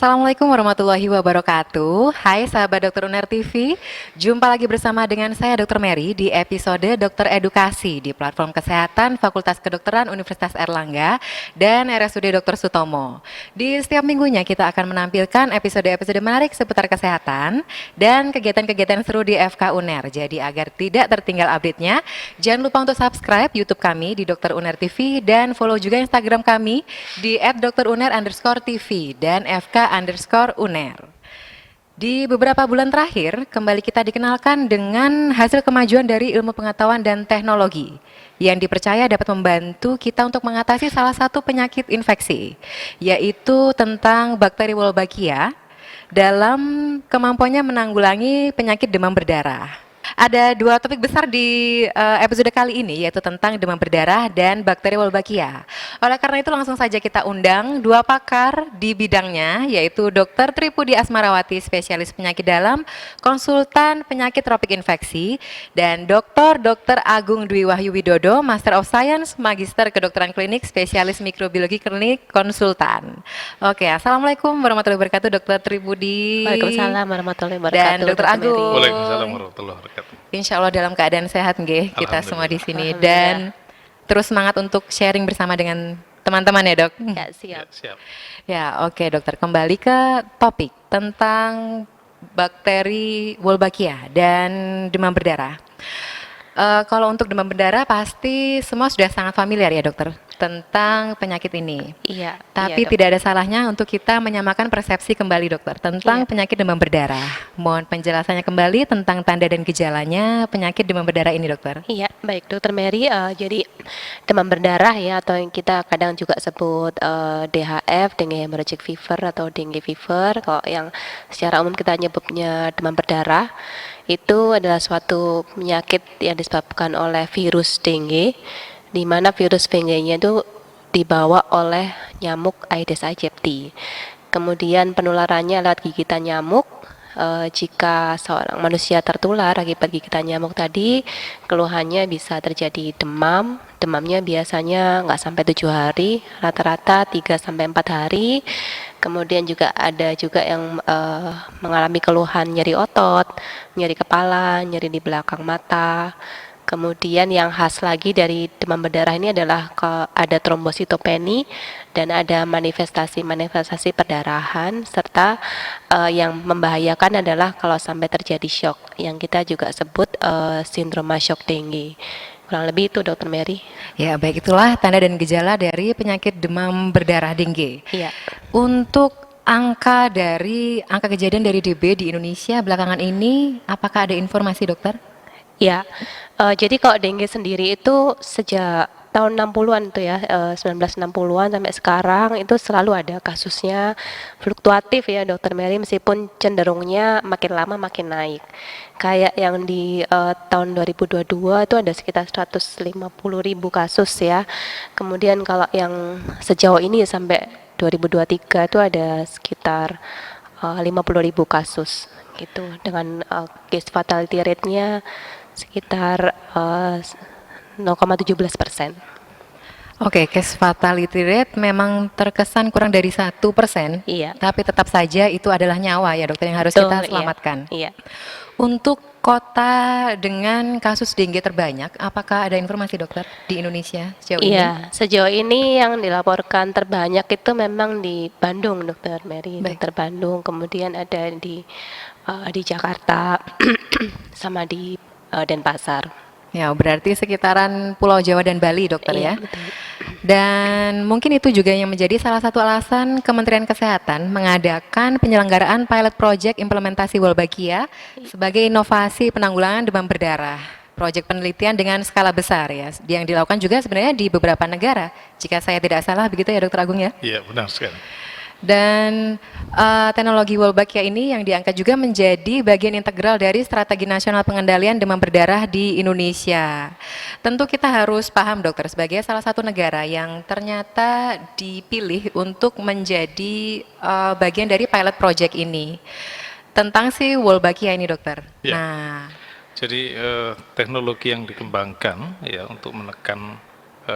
Assalamualaikum warahmatullahi wabarakatuh. Hai sahabat Dokter Uner TV, jumpa lagi bersama dengan saya Dr. Mary di episode Dokter Edukasi di platform kesehatan Fakultas Kedokteran Universitas Airlangga dan RSUD Dr. Sutomo. Di setiap minggunya kita akan menampilkan episode-episode menarik seputar kesehatan dan kegiatan-kegiatan seru di FK Uner. Jadi agar tidak tertinggal update-nya, jangan lupa untuk subscribe YouTube kami di Dokter Uner TV dan follow juga Instagram kami di @dokteruner_tv dan FK_Uner. Di beberapa bulan terakhir, kembali kita dikenalkan dengan hasil kemajuan dari ilmu pengetahuan dan teknologi yang dipercaya dapat membantu kita untuk mengatasi salah satu penyakit infeksi, yaitu tentang bakteri Wolbachia dalam kemampuannya menanggulangi penyakit demam berdarah. Ada dua topik besar di episode kali ini, yaitu tentang demam berdarah dan bakteri Wolbachia. Oleh karena itu langsung saja kita undang dua pakar di bidangnya, yaitu Dr. Tripudi Asmarawati, spesialis penyakit dalam, konsultan penyakit tropik infeksi, dan Dr. Agung Dwi Wahyu Widodo, Master of Science, Magister Kedokteran Klinik, spesialis mikrobiologi klinik, konsultan. Oke, Assalamualaikum warahmatullahi wabarakatuh, Dr. Tripudi. Waalaikumsalam warahmatullahi wabarakatuh. Dan Dr. Agung. Waalaikumsalam warahmatullahi wabarakatuh. Insya Allah dalam keadaan sehat nggih kita semua di sini dan terus semangat untuk sharing bersama dengan teman-teman ya dok. Ya, siap. Siap. Ya oke dokter, kembali ke topik tentang bakteri Wolbachia dan demam berdarah. Kalau untuk demam berdarah pasti semua sudah sangat familiar ya dokter tentang penyakit ini. Iya. Tapi iya, tidak ada salahnya untuk kita menyamakan persepsi kembali dokter tentang penyakit demam berdarah. Mohon penjelasannya kembali tentang tanda dan gejalanya penyakit demam berdarah ini dokter. Iya, baik Dokter Mary. Jadi demam berdarah ya, atau yang kita kadang juga sebut DHF, dengue hemorrhagic fever atau dengue fever. Kalau yang secara umum kita nyebutnya demam berdarah, itu adalah suatu penyakit yang disebabkan oleh virus dengue, di mana virus dengue-nya itu dibawa oleh nyamuk Aedes aegypti. Kemudian penularannya lewat gigitan nyamuk. Jika seorang manusia tertular akibat gigitan nyamuk tadi, keluhannya bisa terjadi demam. Demamnya biasanya nggak sampai 7 hari, rata-rata 3 sampai 4 hari. Kemudian juga ada juga yang mengalami keluhan nyeri otot, nyeri kepala, nyeri di belakang mata. Kemudian yang khas lagi dari demam berdarah ini adalah ada trombositopeni dan ada manifestasi perdarahan, serta yang membahayakan adalah kalau sampai terjadi shock yang kita juga sebut sindroma shock dengue. Kurang lebih itu Dokter Mary. Ya baik, itulah tanda dan gejala dari penyakit demam berdarah dengue. Iya. Untuk angka kejadian dari DB di Indonesia belakangan ini, apakah ada informasi dokter? Ya, jadi kalau dengue sendiri itu sejak tahun 60-an tuh ya, 1960-an sampai sekarang itu selalu ada kasusnya, fluktuatif ya Dokter Mary, meskipun cenderungnya makin lama makin naik. Kayak yang di tahun 2022 itu ada sekitar 150.000 kasus ya. Kemudian kalau yang sejauh ini sampai 2023 itu ada sekitar 50.000 kasus gitu, dengan case fatality rate-nya sekitar 0,17%. Oke, case fatality rate memang terkesan kurang dari 1%. Iya. Tapi tetap saja itu adalah nyawa ya dokter yang harus Betul, kita selamatkan. Iya. Untuk kota dengan kasus dengue terbanyak, apakah ada informasi dokter di Indonesia sejauh ini? Iya, sejauh ini yang dilaporkan terbanyak itu memang di Bandung, Dokter Mary. Baik. Dokter Bandung, kemudian ada di Jakarta, sama di Denpasar. Ya, berarti sekitaran Pulau Jawa dan Bali, dokter ya. Iya, betul. Dan mungkin itu juga yang menjadi salah satu alasan Kementerian Kesehatan mengadakan penyelenggaraan pilot project implementasi Wolbachia sebagai inovasi penanggulangan demam berdarah. Proyek penelitian dengan skala besar ya, yang dilakukan juga sebenarnya di beberapa negara. Jika saya tidak salah, begitu ya, Dokter Agung ya? Iya, benar sekali. Dan teknologi Wolbachia ini yang diangkat juga menjadi bagian integral dari strategi nasional pengendalian demam berdarah di Indonesia. Tentu kita harus paham dokter sebagai salah satu negara yang ternyata dipilih untuk menjadi bagian dari pilot project ini. Tentang si Wolbachia ini dokter. Ya. Nah, Jadi teknologi yang dikembangkan ya untuk menekan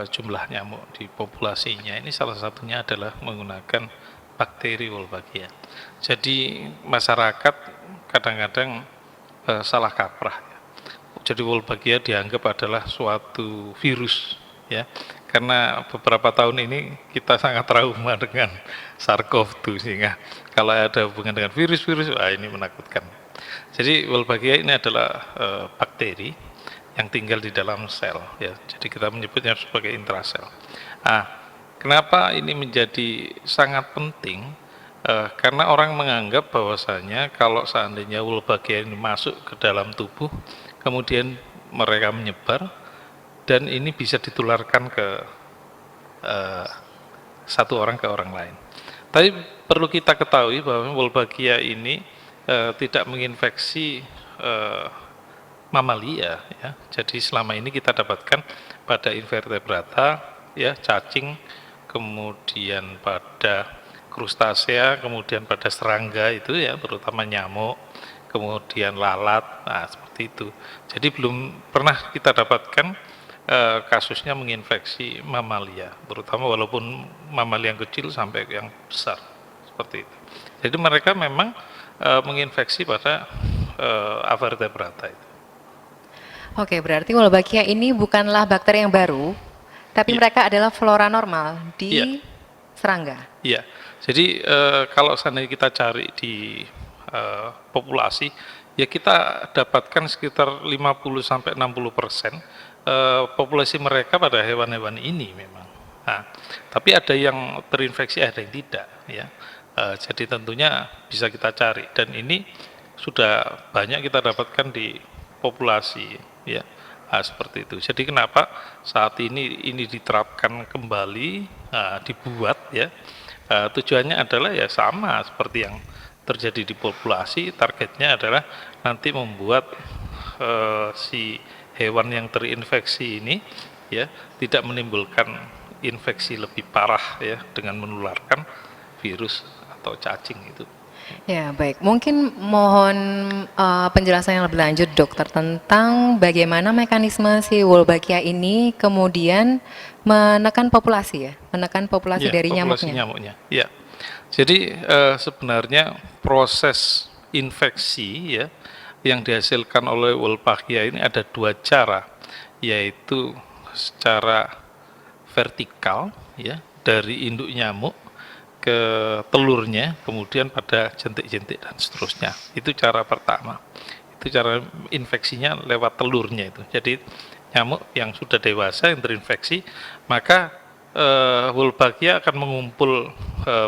jumlah nyamuk di populasinya ini salah satunya adalah menggunakan bakteri Wolbachia. Jadi masyarakat kadang-kadang salah kaprah. Jadi Wolbachia dianggap adalah suatu virus, ya. Karena beberapa tahun ini kita sangat trauma dengan SARS-CoV-2, sehingga kalau ada hubungan dengan virus-virus, wah ini menakutkan. Jadi Wolbachia ini adalah bakteri yang tinggal di dalam sel, ya. Jadi kita menyebutnya sebagai intrasel. Kenapa ini menjadi sangat penting? Karena orang menganggap bahwasanya kalau seandainya Wolbachia ini masuk ke dalam tubuh, kemudian mereka menyebar, dan ini bisa ditularkan ke satu orang ke orang lain. Tapi perlu kita ketahui bahwa Wolbachia ini tidak menginfeksi mamalia, ya. Jadi selama ini kita dapatkan pada invertebrata, ya, cacing, kemudian pada krustasea, kemudian pada serangga itu, ya, terutama nyamuk, kemudian lalat, nah seperti itu. Jadi belum pernah kita dapatkan kasusnya menginfeksi mamalia, terutama walaupun mamalia yang kecil sampai yang besar, seperti itu. Jadi mereka memang menginfeksi pada avertebrata itu. Oke, berarti Wolbachia ini bukanlah bakteri yang baru, tapi Iya. mereka adalah flora normal di Iya. serangga. Iya, jadi kalau seandainya kita cari di populasi, ya kita dapatkan sekitar 50-60% populasi mereka pada hewan-hewan ini memang. Nah, tapi ada yang terinfeksi, ada yang tidak, ya. Jadi tentunya bisa kita cari, dan ini sudah banyak kita dapatkan di populasi, ya. Seperti itu. Jadi kenapa saat ini diterapkan kembali, dibuat, ya. Tujuannya adalah ya sama seperti yang terjadi di populasi. Targetnya adalah nanti membuat si hewan yang terinfeksi ini, ya, tidak menimbulkan infeksi lebih parah, ya, dengan menularkan virus atau cacing itu. Ya, baik. Mungkin mohon penjelasan yang lebih lanjut, dokter, tentang bagaimana mekanisme si Wolbachia ini kemudian menekan populasi, ya, menekan populasi Ya, dari populasi nyamuknya. Ya. Jadi sebenarnya proses infeksi, ya, yang dihasilkan oleh Wolbachia ini ada dua cara, yaitu secara vertikal, ya, dari induk nyamuk ke telurnya, kemudian pada jentik-jentik dan seterusnya. Itu cara pertama. Itu cara infeksinya lewat telurnya itu. Jadi nyamuk yang sudah dewasa yang terinfeksi, maka Wolbachia akan mengumpul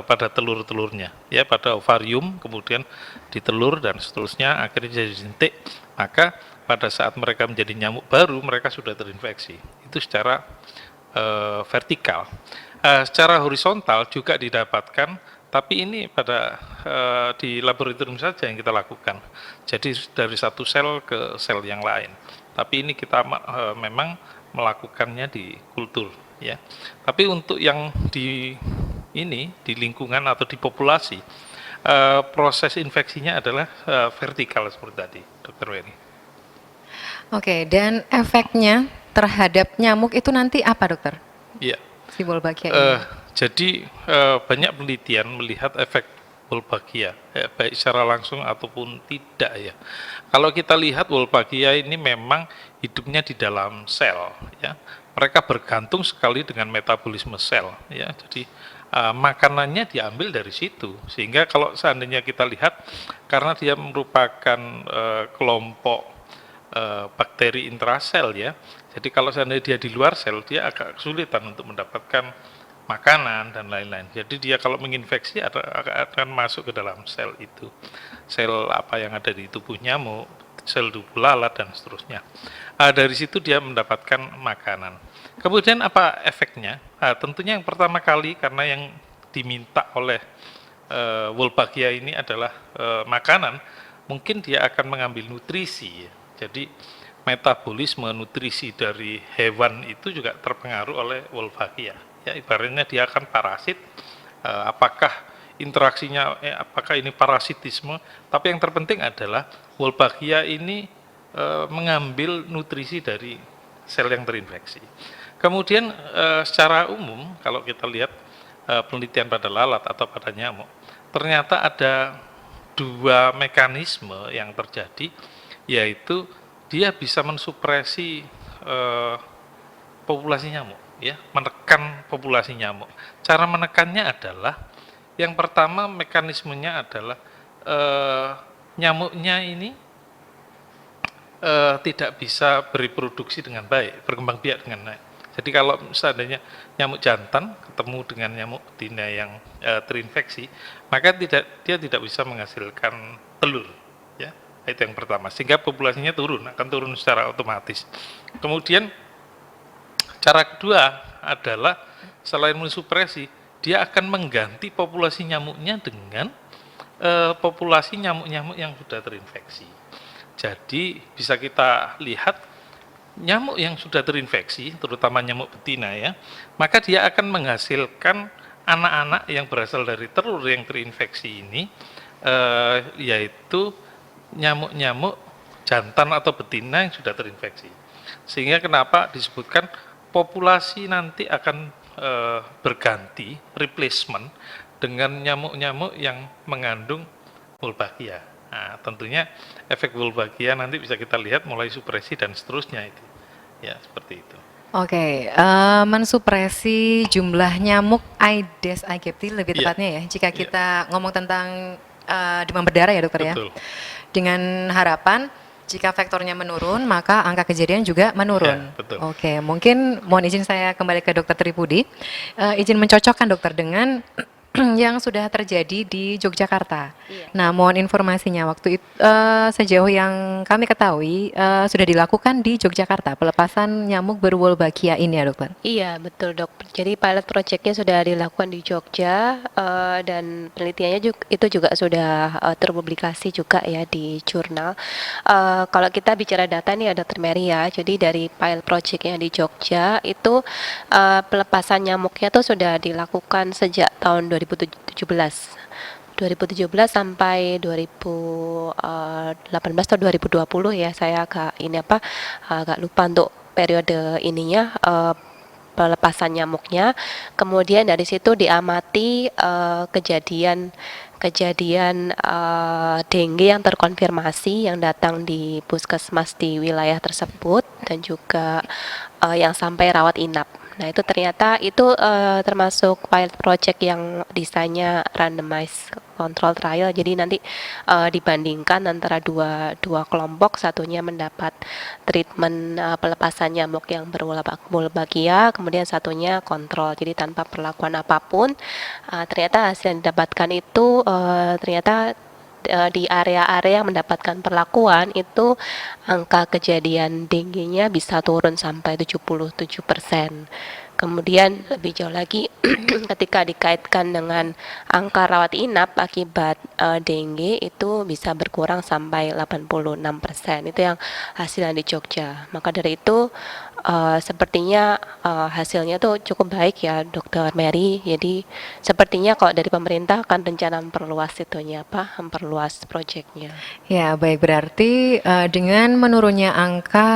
pada telur-telurnya, ya, pada ovarium, kemudian di telur dan seterusnya, akhirnya jadi jentik. Maka pada saat mereka menjadi nyamuk baru, mereka sudah terinfeksi. Itu secara vertikal. Secara horizontal juga didapatkan, tapi ini pada di laboratorium saja yang kita lakukan. Jadi dari satu sel ke sel yang lain. Tapi ini kita memang melakukannya di kultur, ya. Tapi untuk yang di lingkungan atau di populasi, proses infeksinya adalah vertikal seperti tadi, Dr. Wery. Oke, dan efeknya terhadap nyamuk itu nanti apa, dokter? Iya. Si Wolbachia ini. Jadi banyak penelitian melihat efek Wolbachia, ya, baik secara langsung ataupun tidak, ya. Kalau kita lihat Wolbachia ini memang hidupnya di dalam sel, ya. Mereka bergantung sekali dengan metabolisme sel, ya. Jadi makanannya diambil dari situ, sehingga kalau seandainya kita lihat, karena dia merupakan kelompok bakteri intrasel, ya. Jadi kalau seandainya dia di luar sel, dia agak kesulitan untuk mendapatkan makanan dan lain-lain. Jadi dia kalau menginfeksi akan masuk ke dalam sel itu. Sel apa yang ada di tubuh nyamuk, sel tubuh lalat dan seterusnya. Dari situ dia mendapatkan makanan. Kemudian apa efeknya? Tentunya yang pertama kali, karena yang diminta oleh Wolbachia ini adalah makanan, mungkin dia akan mengambil nutrisi, ya. Jadi metabolisme nutrisi dari hewan itu juga terpengaruh oleh Wolbachia. Ya, ibaratnya dia akan parasit. Apakah interaksinya, apakah ini parasitisme? Tapi yang terpenting adalah Wolbachia ini mengambil nutrisi dari sel yang terinfeksi. Kemudian secara umum kalau kita lihat penelitian pada lalat atau pada nyamuk, ternyata ada dua mekanisme yang terjadi, yaitu dia bisa mensupresi populasi nyamuk, ya, menekan populasi nyamuk. Cara menekannya adalah, yang pertama mekanismenya adalah nyamuknya ini tidak bisa bereproduksi dengan baik, berkembang biak dengan baik. Jadi kalau seandainya nyamuk jantan ketemu dengan nyamuk betina yang terinfeksi, maka dia tidak bisa menghasilkan telur, ya. Itu yang pertama, sehingga populasinya akan turun secara otomatis. Kemudian cara kedua adalah selain mensupresi, dia akan mengganti populasi nyamuknya dengan populasi nyamuk-nyamuk yang sudah terinfeksi. Jadi bisa kita lihat nyamuk yang sudah terinfeksi, terutama nyamuk betina, ya, maka dia akan menghasilkan anak-anak yang berasal dari telur yang terinfeksi ini, yaitu nyamuk-nyamuk jantan atau betina yang sudah terinfeksi. Sehingga kenapa disebutkan populasi nanti akan berganti, replacement, dengan nyamuk-nyamuk yang mengandung Wolbachia. Nah, tentunya efek Wolbachia nanti bisa kita lihat mulai supresi dan seterusnya itu. Ya, seperti itu. Oke, mensupresi jumlah nyamuk Aedes aegypti lebih Iya. tepatnya ya, jika Iya. kita ngomong tentang demam berdarah ya dokter ya. Betul. Dengan harapan jika vektornya menurun, maka angka kejadian juga menurun. Ya, betul. Oke, mungkin mohon izin saya kembali ke Dokter Tripudi, izin mencocokkan dokter dengan yang sudah terjadi di Yogyakarta. Iya. Nah, mohon informasinya waktu itu sejauh yang kami ketahui sudah dilakukan di Yogyakarta pelepasan nyamuk berwolbachia ini ya dokter. Iya, betul dok. Jadi pilot projectnya sudah dilakukan di Jogja dan penelitiannya itu juga sudah terpublikasi juga ya di jurnal. Kalau kita bicara data nih ya Dokter Mary ya, jadi dari pilot project yang di Jogja itu pelepasan nyamuknya tuh sudah dilakukan sejak tahun 2017 sampai 2018 atau 2020 ya, saya agak lupa untuk periode ininya pelepasan nyamuknya. Kemudian dari situ diamati kejadian dengue yang terkonfirmasi yang datang di puskesmas di wilayah tersebut dan juga yang sampai rawat inap. Nah, itu ternyata itu termasuk pilot project yang desainnya randomized control trial. Jadi nanti dibandingkan antara dua kelompok, satunya mendapat treatment pelepasan nyamuk yang berwolbachia, kemudian satunya kontrol. Jadi tanpa perlakuan apapun, ternyata hasil yang didapatkan itu ternyata di area-area yang mendapatkan perlakuan itu angka kejadian dengue-nya bisa turun sampai 77%. Kemudian lebih jauh lagi ketika dikaitkan dengan angka rawat inap akibat dengue itu bisa berkurang sampai 86%. Itu yang hasil yang di Jogja. Maka dari itu sepertinya hasilnya tuh cukup baik ya Dokter Mary. Jadi sepertinya kalau dari pemerintah akan rencana memperluas proyeknya. Ya, baik, berarti dengan menurunnya angka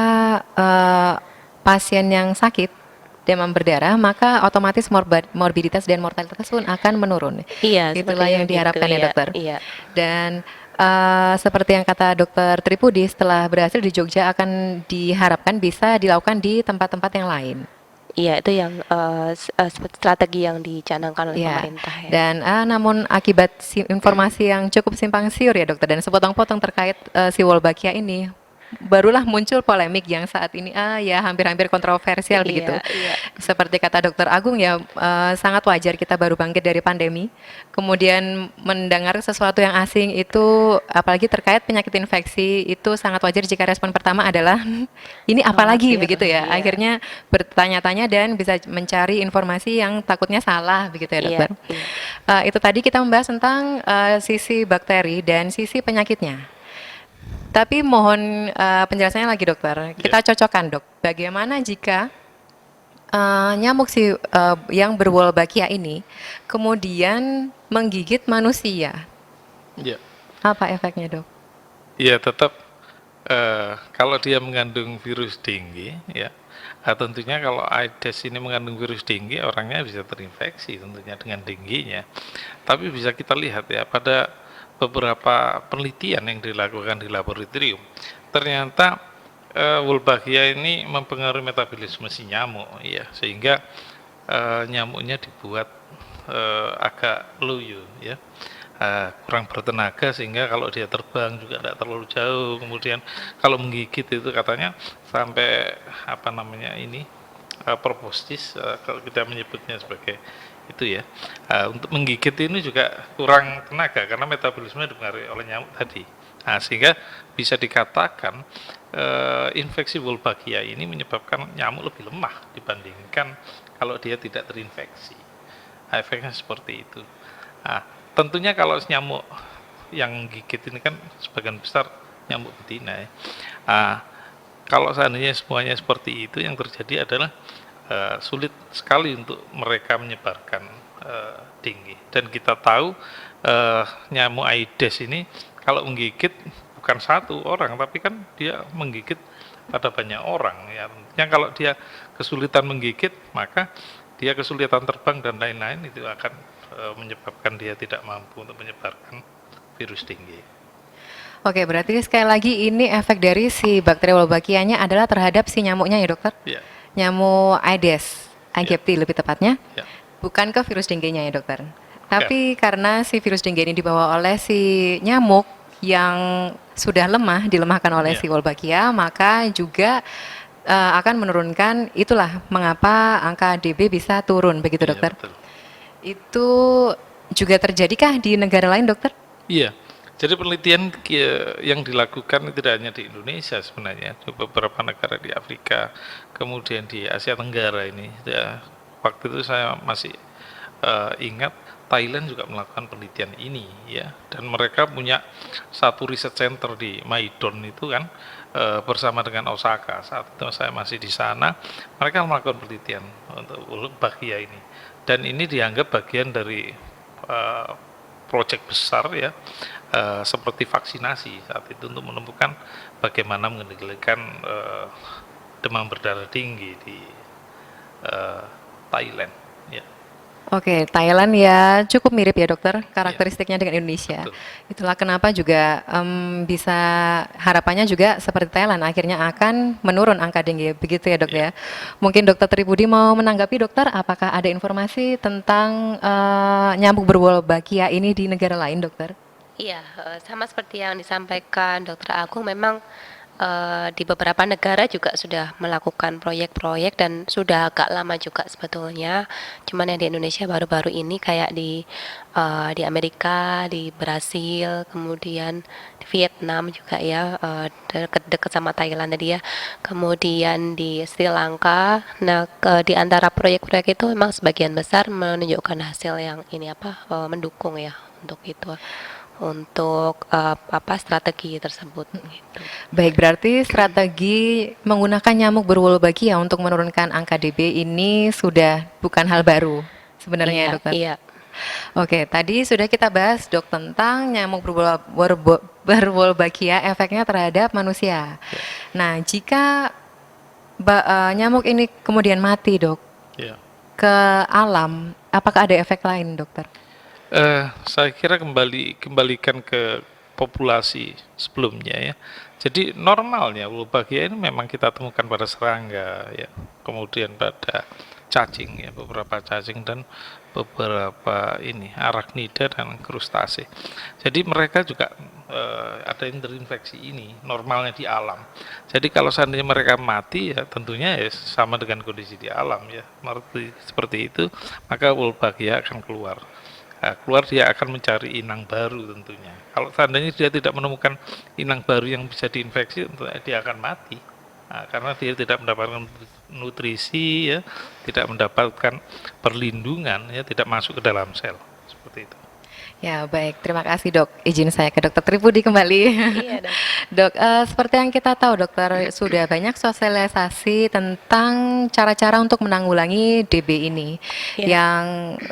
pasien yang sakit demam berdarah, maka otomatis morbiditas dan mortalitas pun akan menurun. Iya, Itulah sepertinya yang diharapkan gitu, ya dokter. Iya. Dan seperti yang kata Dokter Tripudi, setelah berhasil di Jogja akan diharapkan bisa dilakukan di tempat-tempat yang lain. Iya, itu yang strategi yang dicanangkan oleh Ya, pemerintah ya. dan namun akibat informasi yang cukup simpang siur ya dokter dan sepotong-potong terkait si Wolbachia ini, barulah muncul polemik yang saat ini ya hampir-hampir kontroversial Iya, begitu. iya. Seperti kata Dokter Agung ya, sangat wajar kita baru bangkit dari pandemi, kemudian mendengar sesuatu yang asing itu, apalagi terkait penyakit infeksi, itu sangat wajar jika respon pertama adalah ini apalagi Khawatir, begitu ya. iya. Akhirnya bertanya-tanya dan bisa mencari informasi yang takutnya salah begitu ya Iya, dokter. iya. Itu tadi kita membahas tentang sisi bakteri dan sisi penyakitnya. Tapi mohon penjelasannya lagi dokter. Kita cocokkan dok. Bagaimana jika nyamuk yang berwolbachia ini kemudian menggigit manusia? Ya. Apa efeknya dok? Ya, tetap Kalau dia mengandung virus dengue, ya, tentunya kalau Aedes ini mengandung virus dengue, orangnya bisa terinfeksi tentunya dengan dengue-nya. Tapi bisa kita lihat ya, pada beberapa penelitian yang dilakukan di laboratorium, ternyata Wolbachia ini mempengaruhi metabolisme si nyamuk, ya, sehingga nyamuknya dibuat agak loyo, ya, kurang bertenaga, sehingga kalau dia terbang juga tidak terlalu jauh. Kemudian kalau menggigit itu katanya sampai apa namanya ini proboscis, kalau kita menyebutnya sebagai itu ya, untuk menggigit ini juga kurang tenaga karena metabolisme dipengaruhi oleh nyamuk tadi. Nah, sehingga bisa dikatakan infeksi Wolbachia ini menyebabkan nyamuk lebih lemah dibandingkan kalau dia tidak terinfeksi. Nah, efeknya seperti itu. Nah, tentunya kalau nyamuk yang gigit ini kan sebagian besar nyamuk betina ya. Nah, kalau seandainya semuanya seperti itu, yang terjadi adalah sulit sekali untuk mereka menyebarkan dengue. Dan kita tahu nyamuk Aedes ini kalau menggigit bukan satu orang, tapi kan dia menggigit pada banyak orang ya. Yang kalau dia kesulitan menggigit, maka dia kesulitan terbang dan lain-lain, itu akan menyebabkan dia tidak mampu untuk menyebarkan virus dengue. Oke, berarti sekali lagi ini efek dari si bakteri Wolbachia-nya adalah terhadap si nyamuknya ya dokter? Ya, Nyamuk Aedes aegypti lebih tepatnya, ya. bukan ke virus dengue-nya ya dokter. Tapi karena si virus dengue ini dibawa oleh si nyamuk yang sudah lemah, dilemahkan oleh Ya. si Wolbachia, maka juga akan menurunkan, itulah mengapa angka DB bisa turun, begitu Iya, dokter? betul. Itu juga terjadikah di negara lain dokter? Iya, jadi penelitian yang dilakukan tidak hanya di Indonesia sebenarnya, di beberapa negara di Afrika, kemudian di Asia Tenggara ini. Ya, waktu itu saya masih ingat Thailand juga melakukan penelitian ini, ya, dan mereka punya satu riset center di Maidon itu kan, bersama dengan Osaka. Saat itu saya masih di sana, mereka melakukan penelitian untuk Wolbachia ini, dan ini dianggap bagian dari proyek besar ya, seperti vaksinasi saat itu untuk menemukan bagaimana mengendalikan demam berdarah tinggi di Thailand. Ya, Oke, Thailand ya cukup mirip ya dokter karakteristiknya dengan Indonesia. betul. Itulah kenapa juga bisa harapannya juga seperti Thailand akhirnya akan menurun angka dengue, begitu ya dok ya. Mungkin dokter Tribudi mau menanggapi dokter, apakah ada informasi tentang nyamuk berwolbachia ini di negara lain dokter? Iya, sama seperti yang disampaikan Dokter Agung, memang di beberapa negara juga sudah melakukan proyek-proyek dan sudah agak lama juga sebetulnya. Cuman yang di Indonesia baru-baru ini kayak di Amerika, di Brasil, kemudian di Vietnam juga ya, dekat sama Thailand tadi ya. Kemudian di Sri Lanka. Nah, di antara proyek-proyek itu memang sebagian besar menunjukkan hasil yang ini mendukung ya untuk itu, untuk strategi tersebut gitu. Baik, berarti strategi menggunakan nyamuk berwolbachia untuk menurunkan angka DB ini sudah bukan hal baru sebenarnya ya dokter? Iya. Oke, tadi sudah kita bahas dok tentang nyamuk berwolbachia efeknya terhadap manusia. Nah, jika nyamuk ini kemudian mati dok Ya. ke alam, apakah ada efek lain dokter? Saya kira kembalikan ke populasi sebelumnya ya. Jadi normalnya Wolbachia ini memang kita temukan pada serangga ya, kemudian pada cacing ya, beberapa cacing dan beberapa ini arachnida dan krustase. Jadi mereka juga ada yang terinfeksi ini normalnya di alam. Jadi kalau seandainya mereka mati ya tentunya ya sama dengan kondisi di alam ya, seperti itu, maka Wolbachia akan keluar. Nah, keluar dia akan mencari inang baru tentunya. Kalau seandainya dia tidak menemukan inang baru yang bisa diinfeksi, tentunya dia akan mati. Nah, karena dia tidak mendapatkan nutrisi ya, tidak mendapatkan perlindungan ya, tidak masuk ke dalam sel seperti itu. Ya, baik. Terima kasih, Dok. Izin saya ke Dokter Tripudi kembali. Iya, Dok. Dok, seperti yang kita tahu, Dokter, sudah banyak sosialisasi tentang cara-cara untuk menanggulangi DB ini. Iya. Yang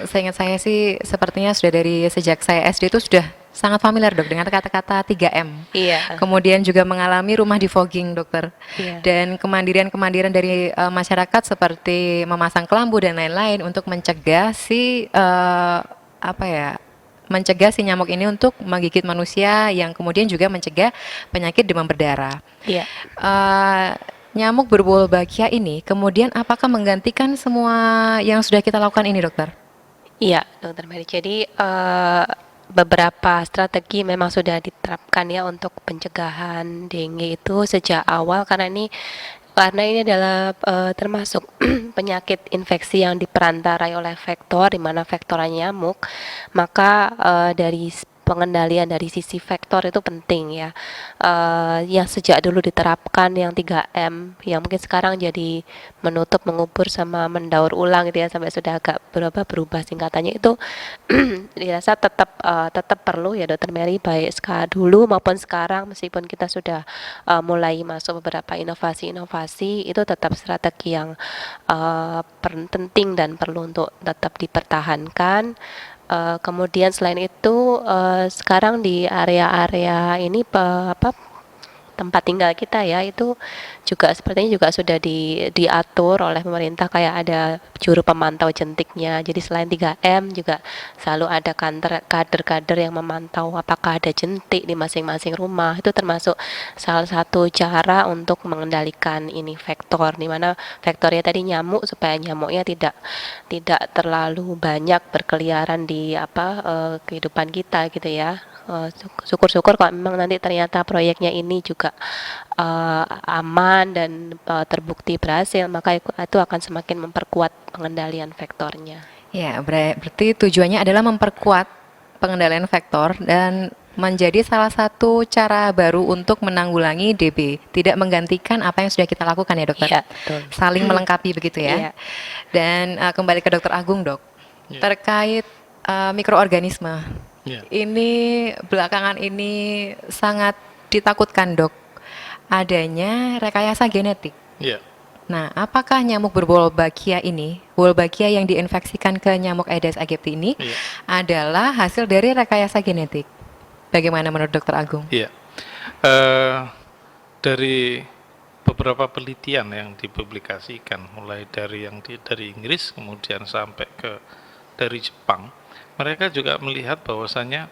seingat saya sih sepertinya sudah dari sejak saya SD itu sudah sangat familiar, Dok, dengan kata-kata 3M. Iya. Kemudian juga mengalami rumah di fogging, Dokter. Iya. Dan kemandirian-kemandirian dari masyarakat seperti memasang kelambu dan lain-lain untuk mencegah si apa ya? Mencegah si nyamuk ini untuk menggigit manusia yang kemudian juga mencegah penyakit demam berdarah. Iya. Eh, Nyamuk berwolbachia ini kemudian apakah menggantikan semua yang sudah kita lakukan ini, Dokter? Iya, Dokter Mary. Jadi beberapa strategi memang sudah diterapkan ya untuk pencegahan dengue itu sejak awal karena ini adalah termasuk penyakit infeksi yang diperantarai oleh vektor, di mana vektornya nyamuk, maka dari pengendalian dari sisi vektor itu penting ya. Yang sejak dulu diterapkan yang 3M, yang mungkin sekarang jadi menutup, mengubur sama mendaur ulang gitu ya, sampai sudah agak berubah singkatannya itu dirasa tetap perlu ya Dokter Mary, baik dulu maupun sekarang, meskipun kita sudah mulai masuk beberapa inovasi-inovasi, itu tetap strategi yang penting dan perlu untuk tetap dipertahankan. Kemudian selain itu sekarang di area-area ini tempat tinggal kita ya, itu juga sepertinya juga sudah diatur oleh pemerintah, kayak ada juru pemantau jentiknya. Jadi selain 3M juga selalu ada kader-kader yang memantau apakah ada jentik di masing-masing rumah. Itu termasuk salah satu cara untuk mengendalikan ini vektor, di mana vektornya tadi nyamuk, supaya nyamuknya tidak terlalu banyak berkeliaran di kehidupan kita gitu ya. Syukur-syukur kalau memang nanti ternyata proyeknya ini juga aman dan terbukti berhasil, maka itu akan semakin memperkuat pengendalian vektornya. Ya, berarti tujuannya adalah memperkuat pengendalian vektor dan menjadi salah satu cara baru untuk menanggulangi DB, tidak menggantikan apa yang sudah kita lakukan ya, Dokter. Iya, betul. Saling melengkapi begitu ya. Iya. Dan kembali ke Dokter Agung, Dok. Iya. Terkait mikroorganisme. Iya. Ini belakangan ini sangat ditakutkan, Dok. Adanya rekayasa genetik. Iya. Nah, apakah nyamuk berwolbachia ini, Wolbachia yang diinfeksikan ke nyamuk Aedes aegypti ini Iya. adalah hasil dari rekayasa genetik? Bagaimana menurut Dokter Agung? Iya. Dari beberapa penelitian yang dipublikasikan, mulai dari dari Inggris kemudian sampai ke dari Jepang, mereka juga melihat bahwasannya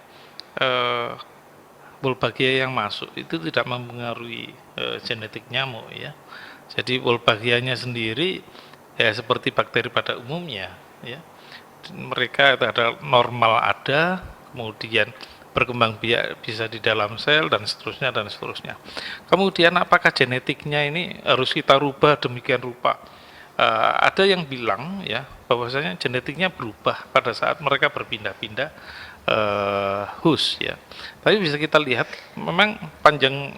Wolbachia yang masuk itu tidak mempengaruhi genetik nyamuk ya. Jadi Wolbachia-nya sendiri ya seperti bakteri pada umumnya ya. Mereka ada normal ada, kemudian berkembang biak bisa di dalam sel dan seterusnya dan seterusnya. Kemudian apakah genetiknya ini harus kita rubah demikian rupa? Ada yang bilang ya bahwasanya genetiknya berubah pada saat mereka berpindah-pindah host ya. Tapi bisa kita lihat memang panjang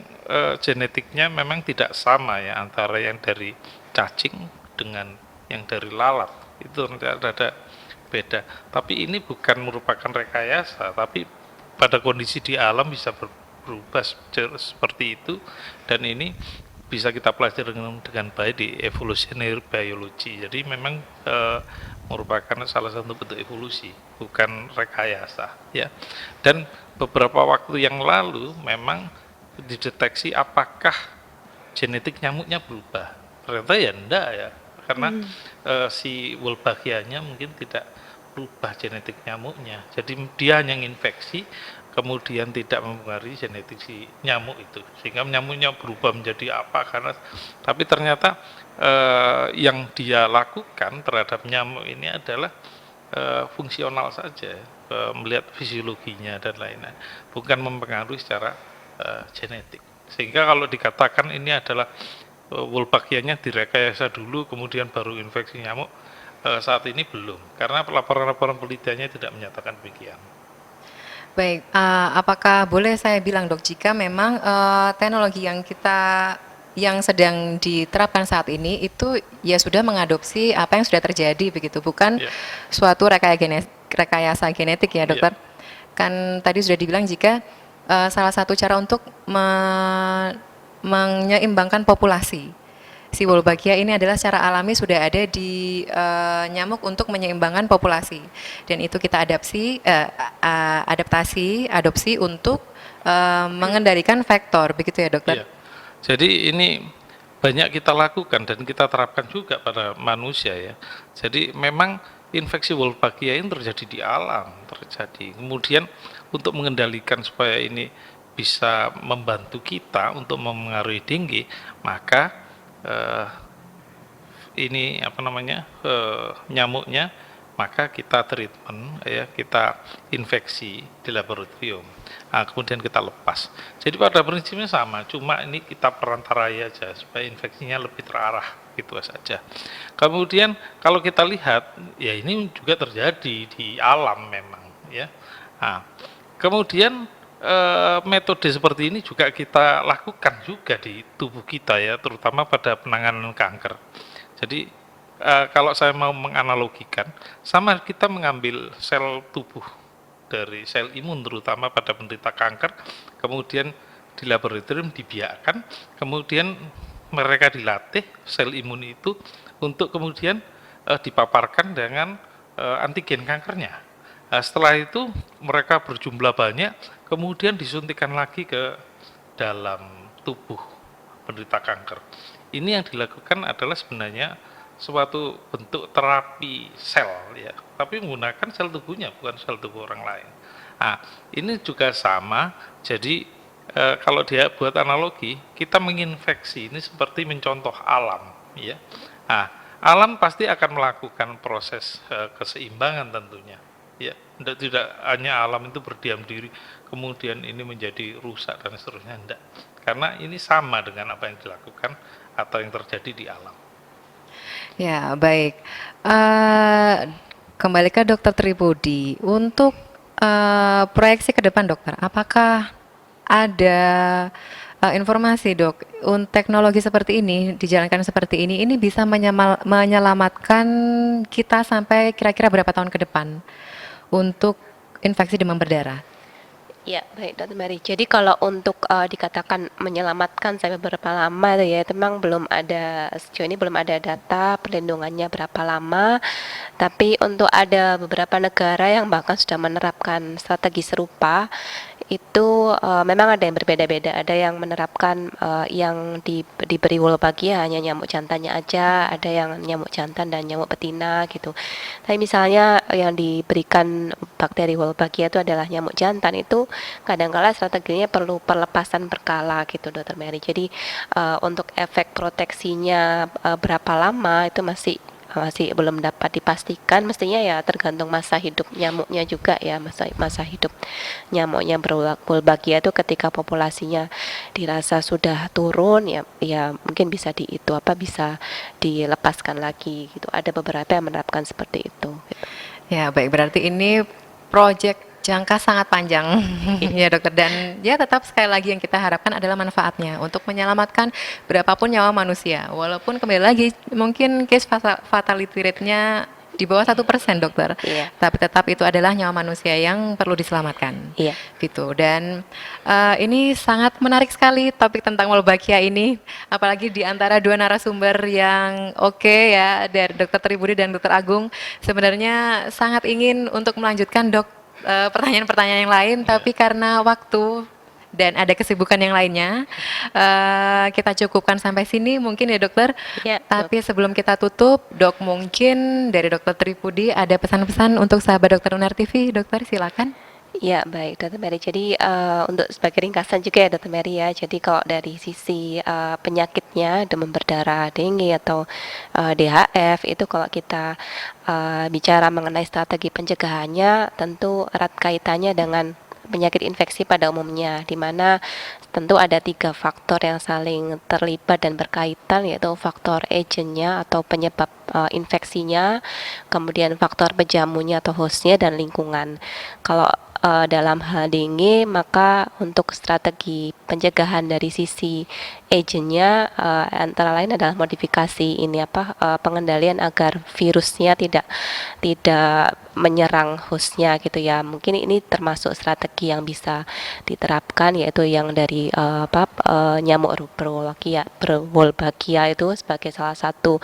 genetiknya memang tidak sama ya antara yang dari cacing dengan yang dari lalat. Itu ada beda. Tapi ini bukan merupakan rekayasa, tapi pada kondisi di alam bisa berubah seperti itu, dan ini bisa kita pelajari dengan baik di evolutionary biology. Jadi memang merupakan salah satu bentuk evolusi, bukan rekayasa ya. Dan beberapa waktu yang lalu memang dideteksi apakah genetik nyamuknya berubah. Ternyata ya enggak ya, karena si Wolbachia-nya mungkin tidak berubah genetik nyamuknya. Jadi dia hanya infeksi, kemudian tidak mempengaruhi genetik si nyamuk itu, sehingga nyamuknya berubah menjadi apa, karena tapi ternyata yang dia lakukan terhadap nyamuk ini adalah fungsional saja, melihat fisiologinya dan lain-lain, bukan mempengaruhi secara genetik. Sehingga kalau dikatakan ini adalah Wolbachia-nya direkayasa dulu kemudian baru infeksi nyamuk, saat ini belum, karena laporan-laporan penelitiannya tidak menyatakan demikian. Baik, apakah boleh saya bilang, Dok, jika memang teknologi yang sedang diterapkan saat ini itu ya sudah mengadopsi apa yang sudah terjadi begitu, bukan Ya. suatu rekayasa genetik ya, Dokter? kan tadi sudah dibilang jika salah satu cara untuk menyeimbangkan populasi si Wolbachia ini adalah secara alami sudah ada di nyamuk untuk menyeimbangkan populasi, dan itu kita adopsi untuk mengendalikan vektor, begitu ya dokter? Iya. Jadi ini banyak kita lakukan dan kita terapkan juga pada manusia ya. Jadi memang infeksi Wolbachia ini terjadi di alam, terjadi. Kemudian untuk mengendalikan supaya ini bisa membantu kita untuk memengaruhi dengue, maka ini apa namanya nyamuknya, maka kita treatment ya, kita infeksi di laboratorium. Nah, kemudian kita lepas. Jadi pada prinsipnya sama, cuma ini kita perantarai aja supaya infeksinya lebih terarah gitu saja. Kemudian kalau kita lihat ya ini juga terjadi di alam memang ya. Nah, kemudian metode seperti ini juga kita lakukan juga di tubuh kita ya, terutama pada penanganan kanker. Jadi kalau saya mau menganalogikan, sama kita mengambil sel tubuh dari sel imun terutama pada penderita kanker, kemudian di laboratorium dibiarkan, kemudian mereka dilatih sel imun itu untuk kemudian dipaparkan dengan antigen kankernya. Nah, setelah itu mereka berjumlah banyak, kemudian disuntikan lagi ke dalam tubuh penderita kanker. Ini yang dilakukan adalah sebenarnya suatu bentuk terapi sel ya, tapi menggunakan sel tubuhnya bukan sel tubuh orang lain. Nah, ini juga sama. Jadi kalau dia buat analogi, kita menginfeksi ini seperti mencontoh alam ya. Nah, alam pasti akan melakukan proses keseimbangan tentunya ya. Tidak hanya alam itu berdiam diri kemudian ini menjadi rusak dan seterusnya, enggak. Karena ini sama dengan apa yang dilakukan atau yang terjadi di alam. Ya, baik. Kembali ke Dokter Tribudi, untuk proyeksi ke depan dokter, apakah ada informasi dok, teknologi seperti ini, dijalankan seperti ini bisa menyelamatkan kita sampai kira-kira berapa tahun ke depan untuk infeksi demam berdarah? Ya, baik Dr. Mary. Jadi kalau untuk dikatakan menyelamatkan sampai berapa lama itu ya, itu memang belum ada, sejauh ini belum ada data perlindungannya berapa lama. Tapi untuk ada beberapa negara yang bahkan sudah menerapkan strategi serupa, itu memang ada yang berbeda-beda. Ada yang menerapkan yang diberi Wolbachia hanya nyamuk jantannya aja, ada yang nyamuk jantan dan nyamuk betina gitu. Tapi misalnya yang diberikan bakteri Wolbachia itu adalah nyamuk jantan, itu kadang-kala strateginya perlu perlepasan berkala gitu Dokter Mary. Jadi untuk efek proteksinya berapa lama itu masih belum dapat dipastikan. Mestinya ya tergantung masa hidup nyamuknya juga ya, masa hidup nyamuknya Wolbachia itu ketika populasinya dirasa sudah turun ya mungkin bisa bisa dilepaskan lagi gitu. Ada beberapa yang menerapkan seperti itu gitu. Ya, baik, berarti ini proyek jangka sangat panjang ya dokter, dan ya tetap sekali lagi yang kita harapkan adalah manfaatnya untuk menyelamatkan berapapun nyawa manusia, walaupun kembali lagi mungkin case fatality rate-nya di bawah 1% dokter, tapi tetap itu adalah nyawa manusia yang perlu diselamatkan gitu. Dan ini sangat menarik sekali topik tentang Wolbachia ini, apalagi di antara dua narasumber yang oke ya, dari Dokter Tribudi dan Dokter Agung. Sebenarnya sangat ingin untuk melanjutkan dok pertanyaan-pertanyaan yang lain, tapi karena waktu dan ada kesibukan yang lainnya, kita cukupkan sampai sini mungkin ya dokter. Tapi sebelum kita tutup, dok, mungkin dari Dokter Tribudi ada pesan-pesan untuk sahabat Dokter UNER TV, dokter silakan. Ya, baik Dr. Mary. Jadi untuk sebagai ringkasan juga ya Dr. Mary ya. Jadi kalau dari sisi penyakitnya, demam berdarah, dengue atau DHF, itu kalau kita bicara mengenai strategi pencegahannya, tentu erat kaitannya dengan penyakit infeksi pada umumnya, di mana tentu ada 3 faktor yang saling terlibat dan berkaitan, yaitu faktor agentnya atau penyebab infeksinya, kemudian faktor pejamunya atau hostnya, dan lingkungan. Kalau dalam hal dengue, maka untuk strategi pencegahan dari sisi agentnya antara lain adalah modifikasi pengendalian agar virusnya tidak menyerang hostnya gitu ya. Mungkin ini termasuk strategi yang bisa diterapkan, yaitu yang dari nyamuk Wolbachia itu sebagai salah satu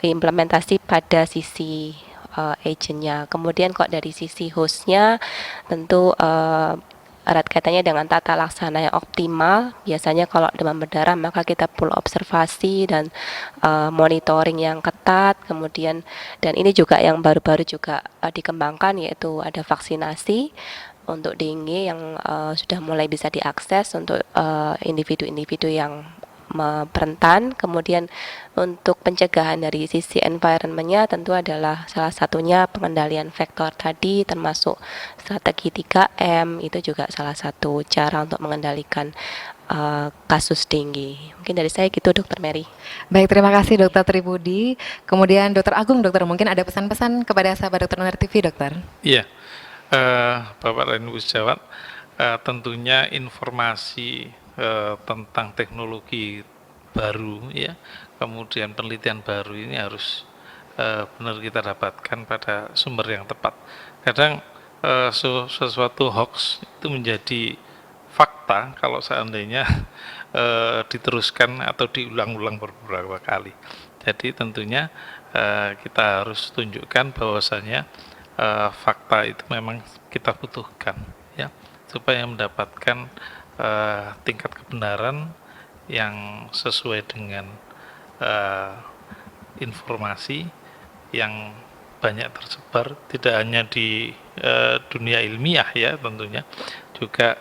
implementasi pada sisi agentnya. Kemudian kok dari sisi hostnya tentu erat kaitannya dengan tata laksana yang optimal. Biasanya kalau demam berdarah maka kita perlu observasi dan monitoring yang ketat. Kemudian dan ini juga yang baru-baru juga dikembangkan, yaitu ada vaksinasi untuk dengue yang sudah mulai bisa diakses untuk individu-individu yang rentan. Kemudian untuk pencegahan dari sisi environment-nya tentu adalah salah satunya pengendalian vektor tadi, termasuk strategi 3M, itu juga salah satu cara untuk mengendalikan kasus dengue. Mungkin dari saya gitu, Dokter Mary. Baik, terima kasih Dokter Tribudi. Kemudian Dokter Agung, Dokter, mungkin ada pesan-pesan kepada sahabat Dokter Uner TV, Dokter? Iya, Bapak dan Ibu sejawat, tentunya informasi tentang teknologi baru ya, kemudian penelitian baru ini harus benar kita dapatkan pada sumber yang tepat. Kadang sesuatu hoax itu menjadi fakta kalau seandainya diteruskan atau diulang-ulang beberapa kali. Jadi tentunya kita harus tunjukkan bahwasanya fakta itu memang kita butuhkan ya, supaya mendapatkan tingkat kebenaran yang sesuai dengan informasi yang banyak tersebar, tidak hanya di dunia ilmiah ya, tentunya juga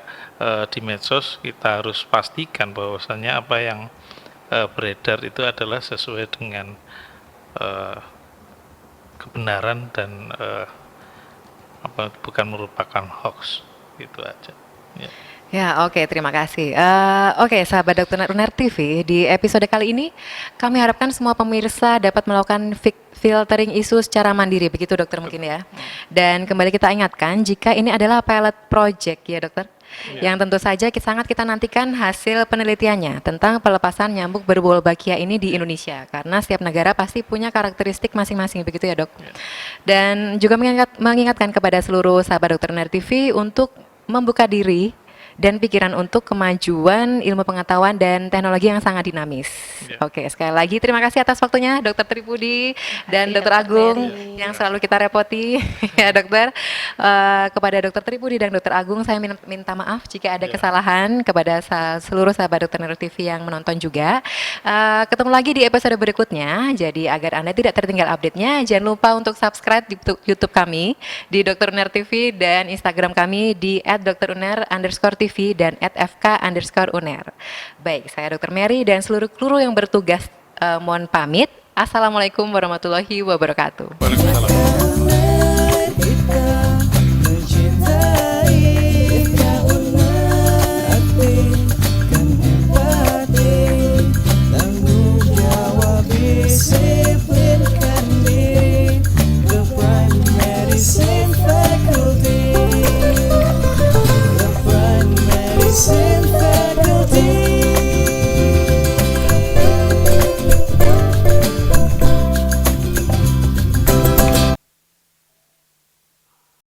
di medsos. Kita harus pastikan bahwasannya apa yang beredar itu adalah sesuai dengan kebenaran dan bukan merupakan hoax, gitu aja ya. Ya, oke, terima kasih. Oke, sahabat Dokter Uner TV, di episode kali ini kami harapkan semua pemirsa dapat melakukan filtering isu secara mandiri, begitu Dokter mungkin ya. Dan kembali kita ingatkan, jika ini adalah pilot project ya Dokter, yang tentu saja sangat kita nantikan hasil penelitiannya tentang pelepasan nyamuk berwolbachia ini di Indonesia, karena setiap negara pasti punya karakteristik masing-masing, begitu ya Dok. Dan juga mengingatkan kepada seluruh sahabat Dokter Uner TV untuk membuka diri dan pikiran untuk kemajuan ilmu pengetahuan dan teknologi yang sangat dinamis. Oke, sekali lagi terima kasih atas waktunya Dokter Tribudi dan Dokter Agung yang selalu kita repoti ya Dokter. Kepada Dokter Tribudi dan Dokter Agung saya minta maaf jika ada kesalahan, kepada seluruh sahabat Dokter Uner TV yang menonton juga. Ketemu lagi di episode berikutnya. Jadi agar Anda tidak tertinggal update-nya, jangan lupa untuk subscribe di YouTube kami di Dokter Uner TV dan Instagram kami di @dokteruner_tv dan @fk_uner. Baik, saya Dokter Mary dan seluruh kru yang bertugas mohon pamit. Assalamualaikum warahmatullahi wabarakatuh. Waalaikumsalam.